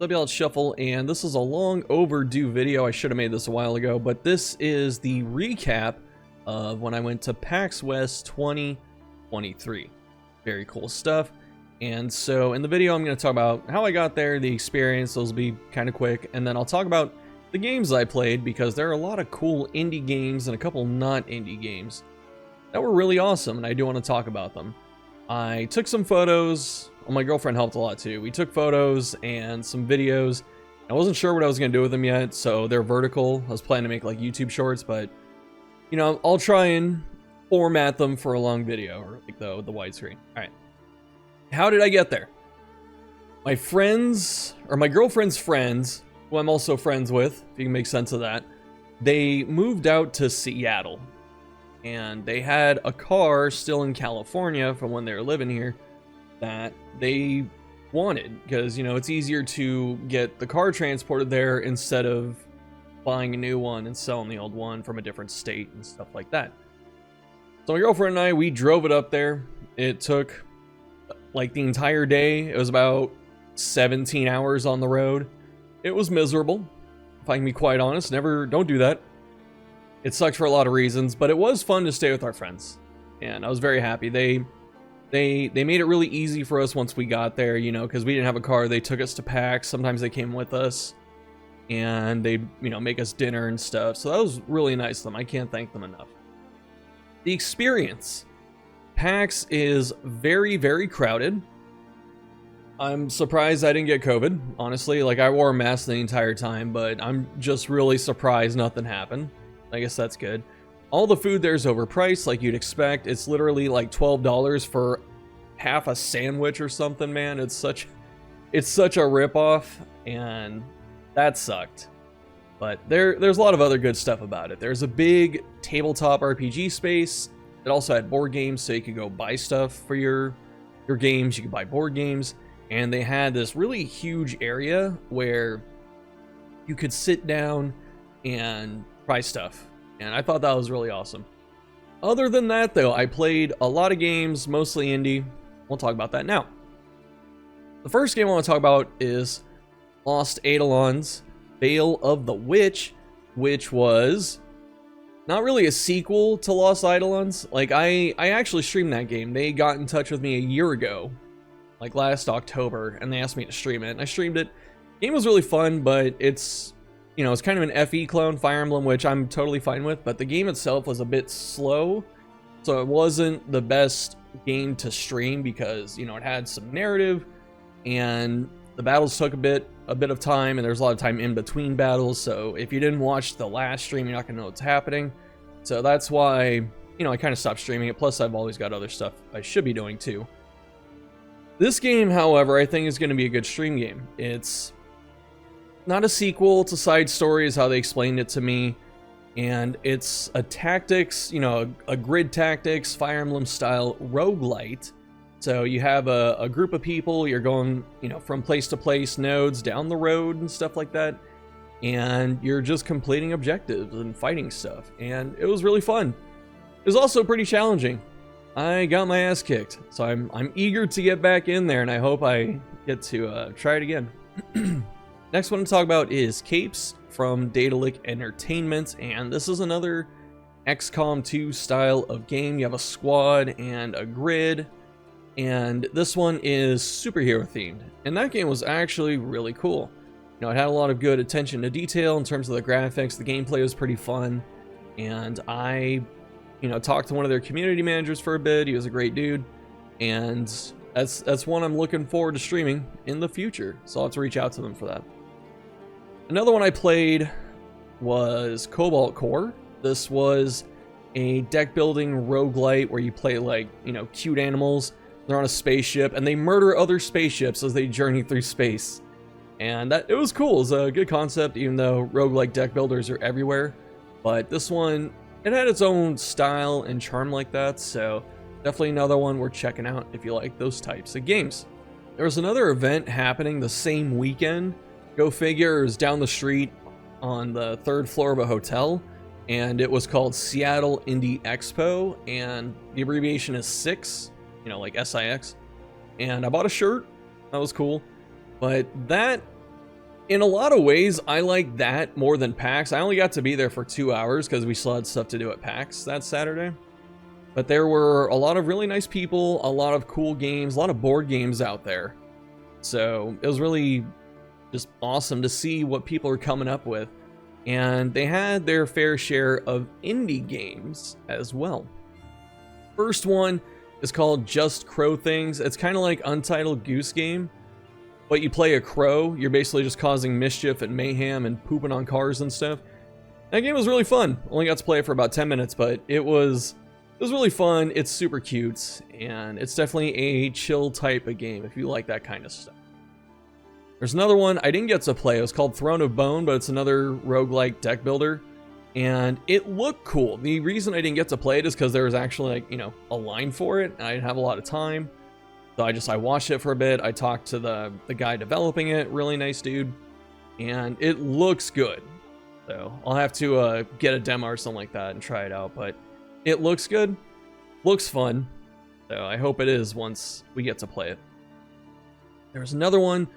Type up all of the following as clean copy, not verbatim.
Cobalt Shuffle, and this is a long overdue video. I should have made this a while ago, but this is the recap of when I went to PAX West 2023. Very cool stuff. And so in the video, I'm going to talk about how I got there, the experience. Those will be kind of quick, and then I'll talk about the games I played, because there are a lot of cool indie games and a couple not indie games that were really awesome, and I do want to talk about them. I took some photos. Well, my girlfriend helped a lot too. We took photos and some videos. I wasn't sure what I was going to do with them yet, so they're vertical. I was planning to make like YouTube shorts, but you know, I'll try and format them for a long video, or like the widescreen. All right. How did I get there? My friends, or my girlfriend's friends, who I'm also friends with, if you can make sense of that, they moved out to Seattle. And they had a car still in California from when they were living here that they wanted, because, you know, it's easier to get the car transported there instead of buying a new one and selling the old one from a different state and stuff like that. So my girlfriend and I, we drove it up there. It took like the entire day. It was about 17 hours on the road. It was miserable, if I can be quite honest. Don't do that. It sucked for a lot of reasons, but it was fun to stay with our friends, and I was very happy. They made it really easy for us once we got there, you know, because we didn't have a car. They took us to PAX. Sometimes they came with us, and they'd, you know, make us dinner and stuff. So that was really nice of them. I can't thank them enough. The experience. PAX is very, very crowded. I'm surprised I didn't get COVID, honestly. Like, I wore a mask the entire time, but I'm just really surprised nothing happened. I guess that's good. All the food there's overpriced, like you'd expect. It's literally like $12 for half a sandwich or something, man. It's such a ripoff, and that sucked. But there's a lot of other good stuff about it. There's a big tabletop RPG space. It also had board games, so you could go buy stuff for your games. You could buy board games. And they had this really huge area where you could sit down and try stuff, and I thought that was really awesome. Other than that, though, I played a lot of games, mostly indie. We'll talk about that now. The first game I want to talk about is Lost Eidolon's Veil of the Witch, which was not really a sequel to Lost Eidolons. Like, I actually streamed that game. They got in touch with me a year ago, like last October, and they asked me to stream it, and I streamed it. The game was really fun, but it's, you know, it's kind of an FE clone, Fire Emblem, which I'm totally fine with, but the game itself was a bit slow, so it wasn't the best game to stream because, you know, it had some narrative, and the battles took a bit of time, and there's a lot of time in between battles, so if you didn't watch the last stream, you're not going to know what's happening. So that's why, you know, I kind of stopped streaming it, plus I've always got other stuff I should be doing too. This game, however, I think is going to be a good stream game. It's not a sequel, it's a side story is how they explained it to me, and it's a tactics, you know, a grid tactics, Fire Emblem style roguelite. So you have a group of people, you're going, you know, from place to place, nodes, down the road and stuff like that, and you're just completing objectives and fighting stuff, and it was really fun. It was also pretty challenging. I got my ass kicked, so I'm eager to get back in there, and I hope I get to try it again. Next one to talk about is Capes from Daedalic Entertainment, and this is another XCOM 2 style of game. You have a squad and a grid, and this one is superhero themed, and that game was actually really cool. You know, it had a lot of good attention to detail in terms of the graphics. The gameplay was pretty fun, and I, you know, talked to one of their community managers for a bit. He was a great dude, and that's one I'm looking forward to streaming in the future, so I'll have to reach out to them for that. Another one I played was Cobalt Core. This was a deck building roguelite where you play, like, you know, cute animals. They're on a spaceship and they murder other spaceships as they journey through space. And it was cool. It was a good concept, even though roguelike deck builders are everywhere. But this one, it had its own style and charm like that, so definitely another one worth checking out if you like those types of games. There was another event happening the same weekend. Go figure, it was down the street on the 3rd floor of a hotel, and it was called Seattle Indie Expo, and the abbreviation is SIX, you know, like SIX. And I bought a shirt. That was cool. But that In a lot of ways, I like that more than PAX. I only got to be there for 2 hours because we still had stuff to do at PAX that Saturday. But there were a lot of really nice people, a lot of cool games, a lot of board games out there. So it was really just awesome to see what people are coming up with. And they had their fair share of indie games as well. First one is called Just Crow Things. It's kind of like Untitled Goose Game, but you play a crow. You're basically just causing mischief and mayhem and pooping on cars and stuff. That game was really fun. Only got to play it for about 10 minutes, but it was really fun. It's super cute, and it's definitely a chill type of game if you like that kind of stuff. There's another one I didn't get to play. It was called Throne of Bone, but it's another roguelike deck builder, and it looked cool. The reason I didn't get to play it is because there was actually, like, you know, a line for it, and I didn't have a lot of time. So I watched it for a bit. I talked to the guy developing it, really nice dude, and it looks good. So I'll have to get a demo or something like that and try it out, but it looks good, looks fun. So I hope it is once we get to play it. There's another one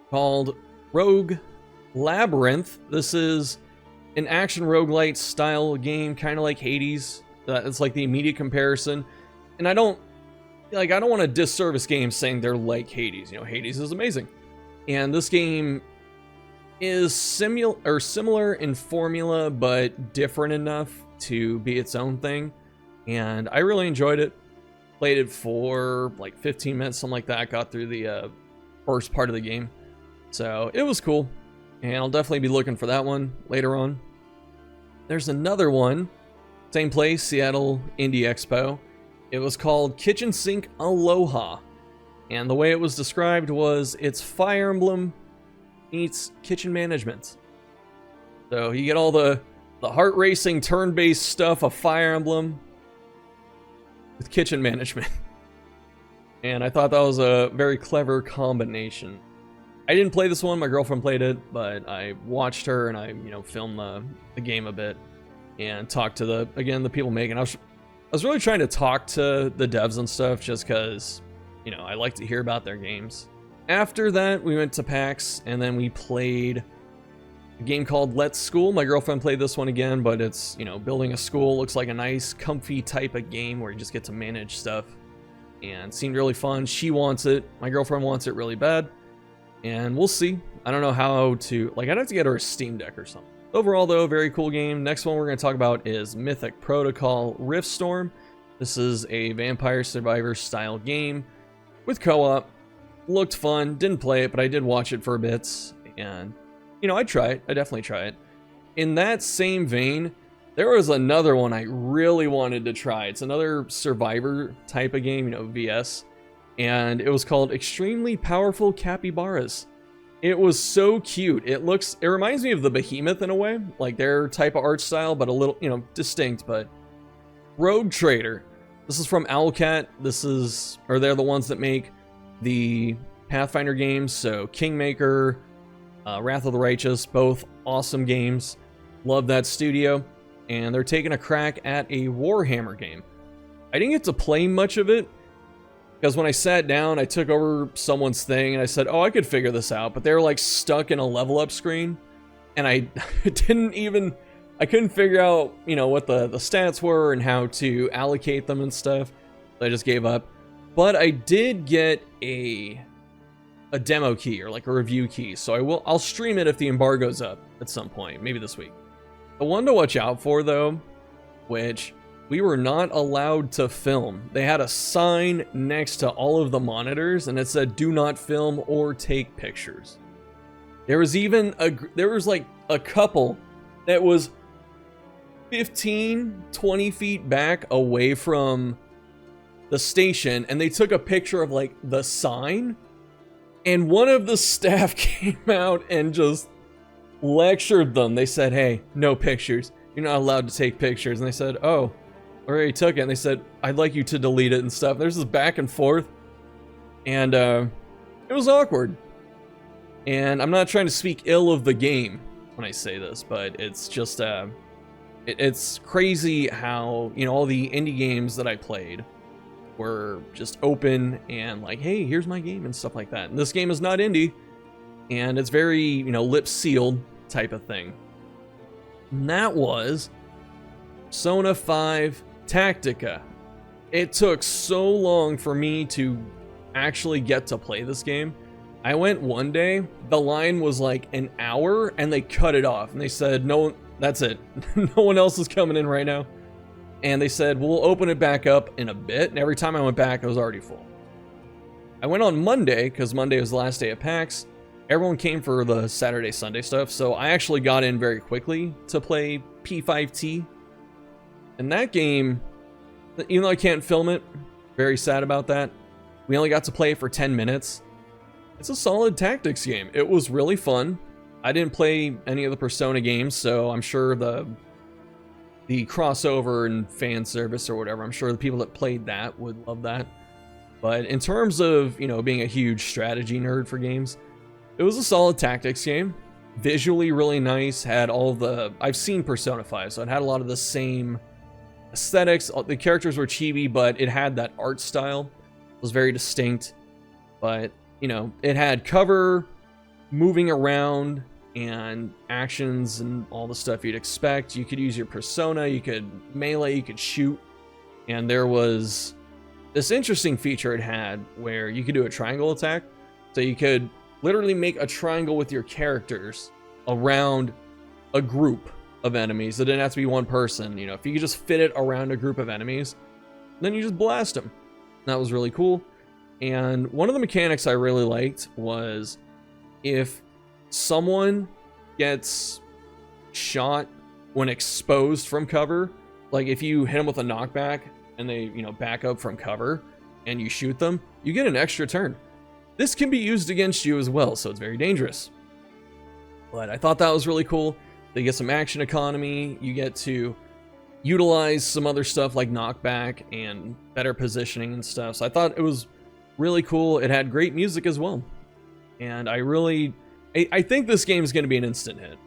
called Rogue Labyrinth. This is an action roguelite style game, kind of like Hades. It's like the immediate comparison. And I don't want to disservice games saying they're like Hades. You know, Hades is amazing. And this game is similar in formula, but different enough to be its own thing. And I really enjoyed it. Played it for like 15 minutes, something like that. Got through the first part of the game. So it was cool. And I'll definitely be looking for that one later on. There's another one. Same place, Seattle Indie Expo. It was called Kitchen Sink Aloha. And the way it was described was it's Fire Emblem meets kitchen management. So you get all the heart racing turn-based stuff of Fire Emblem with kitchen management. And I thought that was a very clever combination. I didn't play this one, my girlfriend played it, but I watched her and I, you know, filmed the game a bit and talked to the people making it. I was really trying to talk to the devs and stuff just because, you know, I like to hear about their games. After that, we went to PAX and then we played a game called Let's School. My girlfriend played this one again, but it's, you know, building a school. Looks like a nice, comfy type of game where you just get to manage stuff. And it seemed really fun. She wants it. My girlfriend wants it really bad. And we'll see. I don't know how to... Like, I'd have to get her a Steam Deck or something. Overall, though, very cool game. Next one we're going to talk about is Mythic Protocol Riftstorm. This is a Vampire Survivor style game with co-op. Looked fun. Didn't play it, but I did watch it for a bit. And, you know, I'd try it. I'd definitely try it. In that same vein, there was another one I really wanted to try. It's another Survivor type of game, you know, VS. And it was called Extremely Powerful Capybaras. It was so cute. It reminds me of the Behemoth in a way, like their type of art style, but a little, you know, distinct. But Rogue Trader. This is from Owlcat. They're the ones that make the Pathfinder games. So Kingmaker, Wrath of the Righteous, both awesome games. Love that studio. And they're taking a crack at a Warhammer game. I didn't get to play much of it, because when I sat down, I took over someone's thing and I said, oh, I could figure this out. But they were like stuck in a level up screen. And I couldn't figure out, you know, what the stats were and how to allocate them and stuff. So I just gave up. But I did get a demo key, or like a review key. So I'll stream it if the embargo's up at some point, maybe this week. The one to watch out for, though, which we were not allowed to film. They had a sign next to all of the monitors and it said, do not film or take pictures. There was like a couple that was 15, 20 feet back away from the station, and they took a picture of like the sign, and one of the staff came out and just lectured them. They said, hey, no pictures. You're not allowed to take pictures. And they said, oh, I already took it. And they said, I'd like you to delete it and stuff. There's this back and forth. And it was awkward. And I'm not trying to speak ill of the game when I say this, but it's just, it's crazy how, you know, all the indie games that I played were just open and like, hey, here's my game and stuff like that. And this game is not indie. and it's very, you know, lip sealed type of thing. And that was Persona 5 Tactica. It took so long for me to actually get to play this game. I went one day, the line was like an hour, and they cut it off, and they said, no, that's it. No one else is coming in right now. And they said, we'll open it back up in a bit, and every time I went back, it was already full. I went on Monday, because Monday was the last day of PAX. Everyone came for the Saturday, Sunday stuff, so I actually got in very quickly to play P5T. And that game, even though I can't film it, very sad about that. We only got to play it for 10 minutes. It's a solid tactics game. It was really fun. I didn't play any of the Persona games, so I'm sure the crossover and fan service or whatever, I'm sure the people that played that would love that. But in terms of, you know, being a huge strategy nerd for games, it was a solid tactics game. Visually really nice, had all the... I've seen Persona 5, so it had a lot of the same aesthetics. The characters were chibi, but it had that art style. It was very distinct. But, you know, it had cover, moving around, and actions and all the stuff you'd expect. You could use your persona, you could melee, you could shoot. And there was this interesting feature it had where you could do a triangle attack. So you could literally make a triangle with your characters around a group of enemies. It didn't have to be one person. You know, if you could just fit it around a group of enemies, then you just blast them. That was really cool. And one of the mechanics I really liked was if someone gets shot when exposed from cover, like if you hit them with a knockback and they, you know, back up from cover and you shoot them, you get an extra turn. This can be used against you as well, so it's very dangerous. But I thought that was really cool. They get some action economy. You get to utilize some other stuff like knockback and better positioning and stuff. So I thought it was really cool. It had great music as well. And I think this game is going to be an instant hit,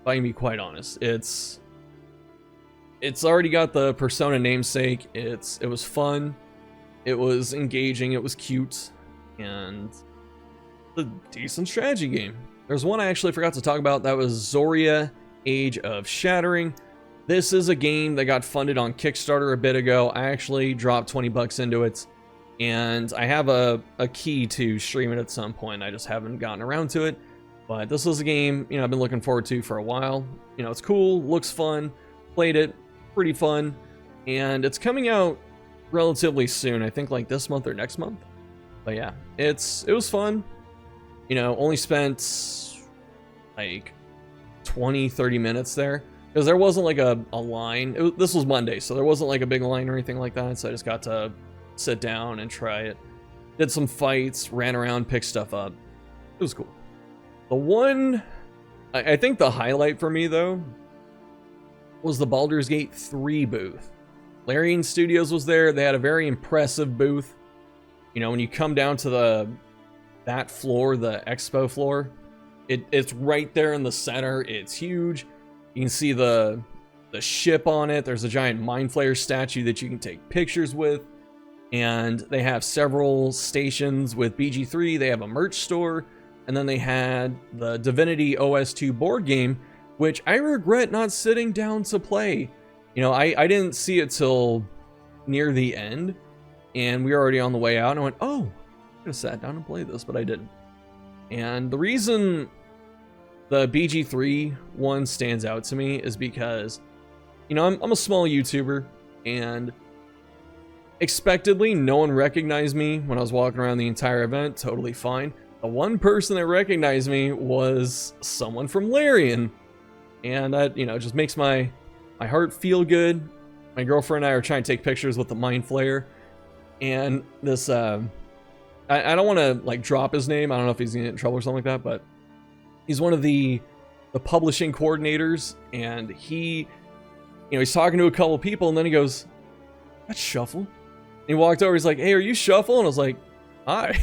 if I can be quite honest. It's already got the Persona namesake. It was fun. It was engaging. It was cute. And a decent strategy game. There's one I actually forgot to talk about. That was Zoria Age of Shattering. This is a game that got funded on Kickstarter a bit ago. I actually dropped 20 bucks into it. And I have a key to stream it at some point. I just haven't gotten around to it. But this is a game, you know, I've been looking forward to for a while. You know, it's cool, looks fun, played it, pretty fun. And it's coming out relatively soon. I think like this month or next month. But yeah, it was fun. You know, only spent like 20-30 minutes there. Because there wasn't like a line. This was Monday, so there wasn't like a big line or anything like that. So I just got to sit down and try it. Did some fights, ran around, picked stuff up. It was cool. The one, I think the highlight for me though, was the Baldur's Gate 3 booth. Larian Studios was there. They had a very impressive booth. You know, when you come down to that floor, the expo floor, it's right there in the center. It's huge. You can see the ship on it. There's a giant Mind Flayer statue that you can take pictures with. And they have several stations with BG3. They have a merch store. And then they had the Divinity OS2 board game, which I regret not sitting down to play. You know, I didn't see it till near the end. And we were already on the way out. And I went, oh, I could have sat down and played this, but I didn't. And the reason the BG3 one stands out to me is because, you know, I'm a small YouTuber, and expectedly, no one recognized me when I was walking around the entire event. Totally fine. The one person that recognized me was someone from Larian. And that, you know, just makes my heart feel good. My girlfriend and I are trying to take pictures with the Mind Flayer. And this, I don't want to, like, drop his name. I don't know if he's going to get in trouble or something like that, but he's one of the publishing coordinators. And he, you know, he's talking to a couple people, and then he goes, that's Shuffle. And he walked over, he's like, hey, are you Shuffle? And I was like, hi.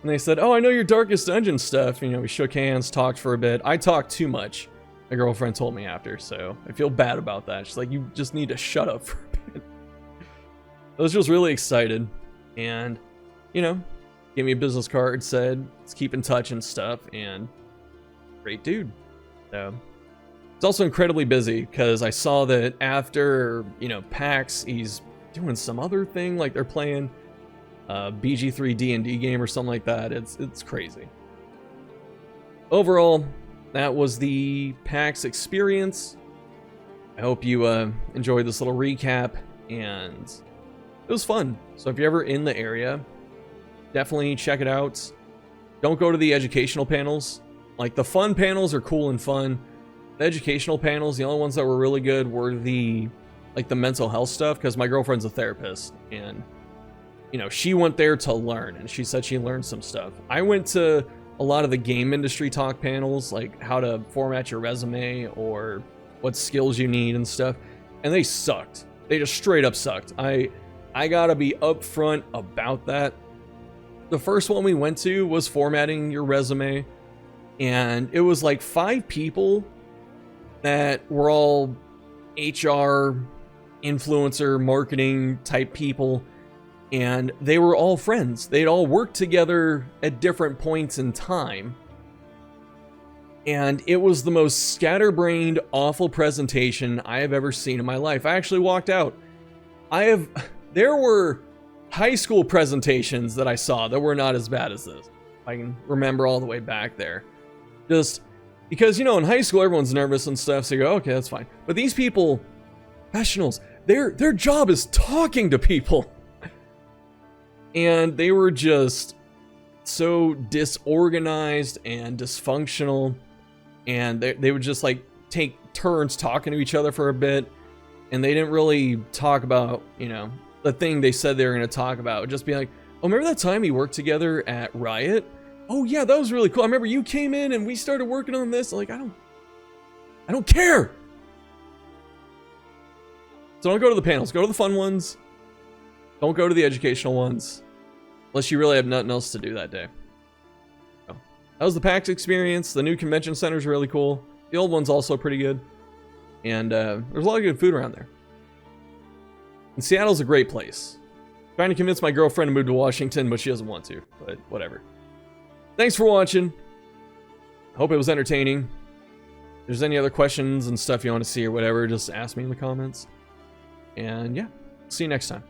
And they said, oh, I know your Darkest Dungeon stuff. You know, we shook hands, talked for a bit. I talked too much, my girlfriend told me after, so I feel bad about that. She's like, you just need to shut up for a bit. I was just really excited. And, you know, gave me a business card, said, let's keep in touch and stuff, and great dude. So, it's also incredibly busy, because I saw that after, you know, PAX, he's doing some other thing, like they're playing BG3 D&D game or something like that. It's crazy. Overall, that was the PAX experience. I hope you enjoyed this little recap, and it was fun. So if you're ever in the area, definitely check it out. Don't go to the educational panels. Like, the fun panels are cool and fun. The educational panels, the only ones that were really good were the mental health stuff, because my girlfriend's a therapist, and you know, she went there to learn, and she said she learned some stuff. I went to a lot of the game industry talk panels, like how to format your resume or what skills you need and stuff, and they sucked. They just straight up sucked. I gotta be upfront about that. The first one we went to was formatting your resume, and it was like 5 people that were all HR, influencer, marketing type people, and they were all friends. They'd all worked together at different points in time, and it was the most scatterbrained, awful presentation I have ever seen in my life. I actually walked out. There were high school presentations that I saw that were not as bad as this. I can remember all the way back there. Just because, you know, in high school, everyone's nervous and stuff, so you go, okay, that's fine. But these people, professionals, their job is talking to people. And they were just so disorganized and dysfunctional. And they would just, like, take turns talking to each other for a bit. And they didn't really talk about, you know, the thing they said they were going to talk about. It would just be like, oh, remember that time we worked together at Riot? Oh yeah, that was really cool. I remember you came in and we started working on this. Like, I don't care. So don't go to the panels. Go to the fun ones. Don't go to the educational ones. Unless you really have nothing else to do that day. So, that was the PAX experience. The new convention center is really cool. The old one's also pretty good. And there's a lot of good food around there. And Seattle's a great place. Trying to convince my girlfriend to move to Washington, but she doesn't want to. But whatever. Thanks for watching. Hope it was entertaining. If there's any other questions and stuff you want to see or whatever, just ask me in the comments. And yeah, see you next time.